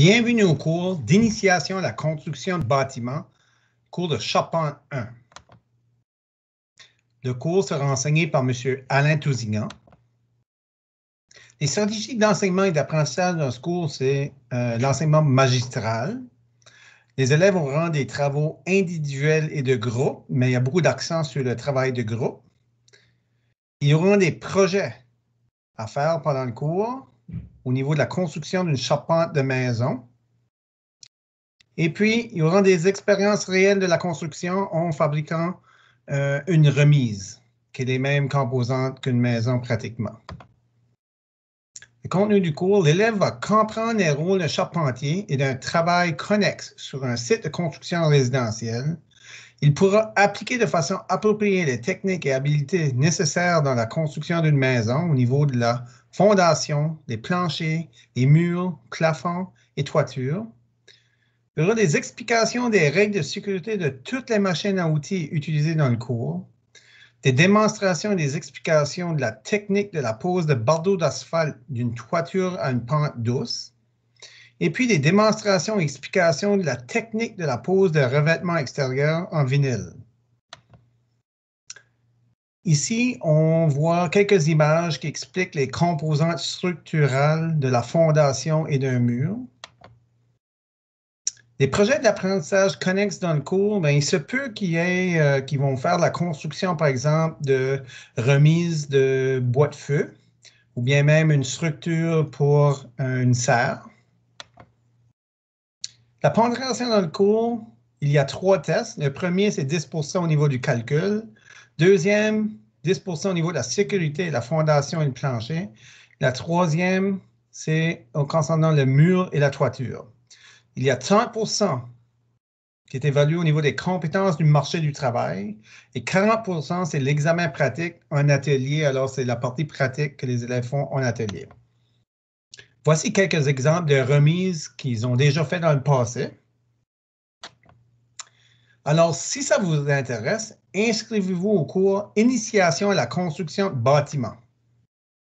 Bienvenue au cours d'initiation à la construction de bâtiments, cours de Charpente 1. Le cours sera enseigné par M. Alain Tousignan. Les stratégies d'enseignement et d'apprentissage dans ce cours, c'est l'enseignement magistral. Les élèves auront des travaux individuels et de groupe, mais il y a beaucoup d'accent sur le travail de groupe. Ils auront des projets à faire pendant le cours au niveau de la construction d'une charpente de maison. Et puis, il y aura des expériences réelles de la construction en fabriquant une remise, qui est les mêmes composantes qu'une maison pratiquement. Le contenu du cours, l'élève va comprendre les rôles d'un charpentier et d'un travail connexe sur un site de construction résidentielle. Il pourra appliquer de façon appropriée les techniques et habiletés nécessaires dans la construction d'une maison au niveau de la fondation, des planchers, des murs, plafonds et toitures. Il y aura des explications des règles de sécurité de toutes les machines à outils utilisées dans le cours, des démonstrations et des explications de la technique de la pose de bardeaux d'asphalte d'une toiture à une pente douce, et puis des démonstrations et explications de la technique de la pose de revêtement extérieur en vinyle. Ici, on voit quelques images qui expliquent les composantes structurales de la fondation et d'un mur. Les projets d'apprentissage connexes dans le cours, bien, il se peut qu'il y ait qui vont faire la construction, par exemple, de remises de bois de feu, ou bien même une structure pour une serre. La pondération dans le cours, il y a 3 tests. Le premier, c'est 10% au niveau du calcul. Deuxième, 10% au niveau de la sécurité, la fondation et le plancher. La troisième, c'est concernant le mur et la toiture. Il y a 30% qui est évalué au niveau des compétences du marché du travail et 40%, c'est l'examen pratique en atelier. Alors, c'est la partie pratique que les élèves font en atelier. Voici quelques exemples de remises qu'ils ont déjà fait dans le passé. Alors, si ça vous intéresse, inscrivez-vous au cours Initiation à la construction de bâtiments.